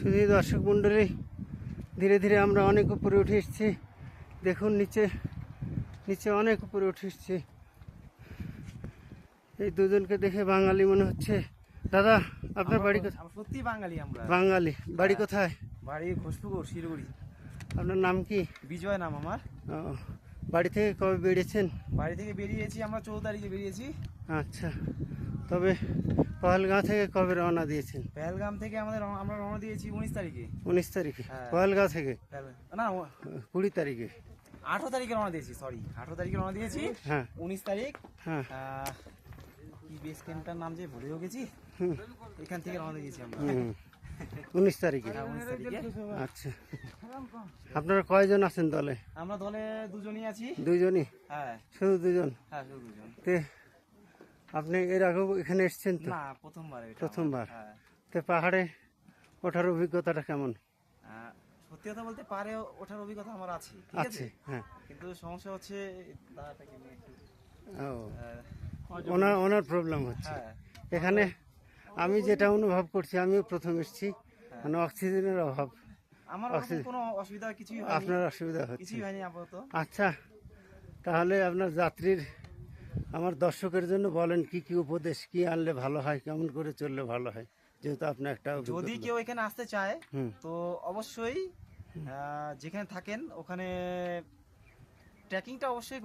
শুধু দর্শক মণ্ডলী, ধীরে ধীরে আমরা অনেক উপরে উঠে এসেছি। দেখুন নিচে নিচে অনেক উপরে উঠে এসেছি। এই দুজনকে দেখে বাঙালি মনে হচ্ছে। দাদা, আপনার বাড়ি কোথায়? সত্যি বাঙালি আমরা। বাঙালি। বাড়ি কোথায়? বাড়ি ঘোষপুকুর, শিলিগুড়ি। আপনার নাম কি? বিজয় নাম আমার। ও, বাড়ি থেকে কবে বেরিয়েছেন? বাড়ি থেকে বেরিয়েছি আমরা 14 তারিখে বেরিয়েছি। আচ্ছা, তবে পহেলগাঁও থেকে কবে রওনা দিয়েছেন? পেহেলগাম থেকে আমরা রওনা দিয়েছি 19 তারিখে। 19 তারিখে? হ্যাঁ। পহেলগাঁও থেকে না 20 তারিখে? 18 তারিখে রওনা দিয়েছি, সরি 18 তারিখে রওনা দিয়েছি। হ্যাঁ 19 তারিখ। হ্যাঁ। কি বেস ক্যাম্পটার নাম যে ভুলেও গেছি, এখান থেকে রওনা দিয়েছি আমরা। 19 তারিখে? হ্যাঁ 19 তারিখে। আচ্ছা, আপনারা কয়জন আছেন দলে? আমরা দলে দুজনই আছি। দুইজনই? হ্যাঁ শুধু দুজন? হ্যাঁ শুধু দুজন। তে আপনি এর আগেও এখানে এসেছেন তো? না, প্রথমবার এটা। প্রথমবার? হ্যাঁ। তো পাহাড়ে ওঠার অভিজ্ঞতাটা কেমন? সত্যি কথা বলতে পারে ওঠার অভিজ্ঞতা আমার আছে, ঠিক আছে? আছে। হ্যাঁ। কিন্তু সমস্যা হচ্ছে দাদাটাকে নিয়ে একটু ওনার প্রবলেম হচ্ছে। হ্যাঁ এখানে আমি যেটা অনুভব করছি, আমিও প্রথম এসেছি, মানে অক্সিজেনের অভাব। আমার ওরকম কোনো অসুবিধা কিছুই হয়নি। আপনার অসুবিধা হচ্ছে? কিছুই হয়নি আপাতত। আচ্ছা, তাহলে আপনার যাত্রীর, আমার দর্শকের জন্য বলেন কি কি উপদেশ, কি আনলে ভালো হয়, কেমন করে চললে ভালো হয়, যেহেতু আপনি একটা যদি কেউ এখানে আসতে চায় হুম। তো অবশ্যই যেখানে থাকেন ওখানে ট্রেকিংটা অবশ্যই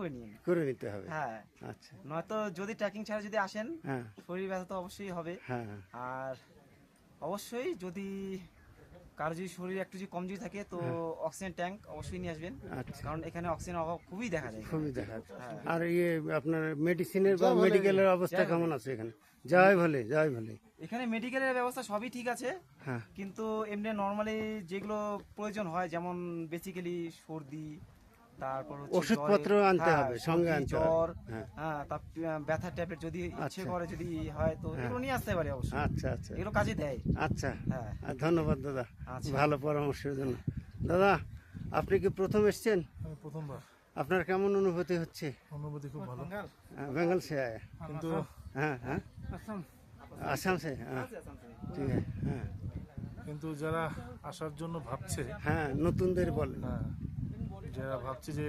করে নিতে হবে। হ্যাঁ। আচ্ছা। নয়তো যদি ট্রেকিং ছাড়া যদি আসেন, হ্যাঁ শরীর ব্যথা তো অবশ্যই হবে। হ্যাঁ। আর অবশ্যই যদি কারো যদি শরীরে একটু যদি কমজোরি থাকে তো অক্সিজেন ট্যাঙ্ক অবশ্যই নিয়ে আসবেন। আচ্ছা। কারণ এখানে অক্সিজেন অভাব খুবই দেখা যায়। খুবই দেখা যাচ্ছে। হ্যাঁ। আর আপনার মেডিসিনের বা মেডিকেলের অবস্থা কেমন আছে এখানে? জয় ভোলে, জয় ভোলে। এখানে মেডিকেলের ব্যবস্থা সবই ঠিক আছে, হ্যাঁ। কিন্তু এমনি নর্মালি যেগুলো প্রয়োজন হয়, যেমন বেসিক্যালি সর্দি, তারপর হচ্ছে ওষুধপত্র আনতে হবে, সঙ্গে আনতে হবে। জ্বর, হ্যাঁ। হ্যাঁ, তার ব্যথার ট্যাবলেট যদি ইচ্ছে আচ্ছা। করে যদি হয় তো এগুলো নিয়ে আসতে পারে অবশ্যই। আচ্ছা আচ্ছা এগুলো কাজে দেয়। আচ্ছা। হ্যাঁ। আর ধন্যবাদ দাদা, আচ্ছা। ভালো পরামর্শের জন্য। দাদা, আপনি কি প্রথম এসছেন? আমি প্রথমবার। আপনার কেমন অনুভূতি হচ্ছে? অনুভূতি খুব ভালো, বেঙ্গল সে আয়া? কিন্তু হ্যাঁ হ্যাঁ। আসাম সে? হ্যাঁ ঠিক আছে। হ্যাঁ কিন্তু যারা আসার জন্য ভাবছে, হ্যাঁ, নতুনদের বলেন। হ্যাঁ, যারা ভাবছে যে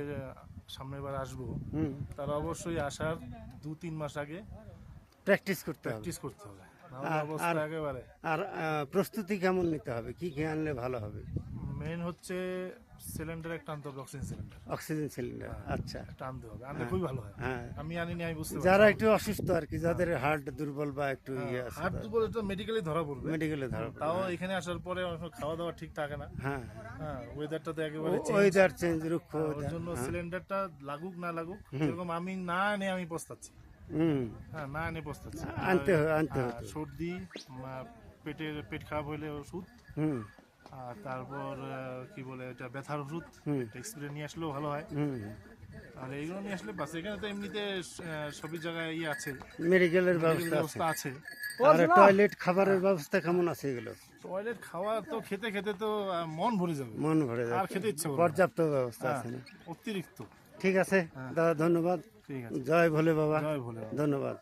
সামনের বার আসবো, হুম। তারা অবশ্যই আসার 2-3 মাস আগে প্র্যাকটিস করতে হবে। প্র্যাকটিস করতে হবে, নাহলে আর- অবস্থা আর- একেবারে। আর প্রস্তুতি কেমন নিতে হবে, কি কি আনলে ভালো হবে? মেন হচ্ছে সিলিন্ডার একটা আনতে হবে, অক্সিজেন সিলিন্ডার অক্সিজেন সিলিন্ডার? আচ্ছা। একটা আনতে হবে, আনলে খুবই ভালো হয়। হ্যাঁ, আমি আনিনি, আমি বুঝতে যারা পারছি। একটু অসুস্থ আর কি, যাদের হার্ট দুর্বল বা একটু ইয়ে আছে, হাত দুপুরে তো মেডিকেলে ধরা পড়বে, মেডিকেলে ধরা পড়বে। তাও এখানে আসার পরে অনেক সময় খাওয়া দাওয়া ঠিক থাকে না। হ্যাঁ, হ্যাঁ, ওয়েদারটা তো একেবারে change। ওয়েদার চেঞ্জ, রুক্ষ ওর weather। জন্য হ্যাঁ। সিলিন্ডারটা লাগুক না লাগুক, যেরকম আমি না এনে আমি পস্তাচ্ছি। হুম। হ্যাঁ, না এনে পস্তাচ্ছি। আনতে হ্যাঁ, হতো। সর্দি, পেট খারাপ হইলে ওষুধ, হুম আর তারপর কি বলে এটা, ব্যথার ওষুধ, হুম। স্প্রে নিয়ে আসলেও ভালো হয়। হুম। আর এইগুলো নিয়ে আসলে বাস, এখানে তো এমনিতে সবই জায়গায় ইয়ে আছে, মেডিকেলের medical ব্যবস্থা আছে। ব্যবস্থা আছে। আর টয়লেট, খাবারের ব্যবস্থা কেমন আছে এগুলো? টয়লেট খাওয়া তো খেতে খেতে তো মন ভরে যাবে, মন ভরে আর যাচ্ছে। খেতে ইচ্ছে করবে না। পর্যাপ্ত ব্যবস্থা হ্যাঁ, আছে না? অতিরিক্ত। ঠিক আছে দাদা, ধন্যবাদ। ঠিক আছে, জয় ভোলে বাবা, জয় ভোলে বাবা। ধন্যবাদ।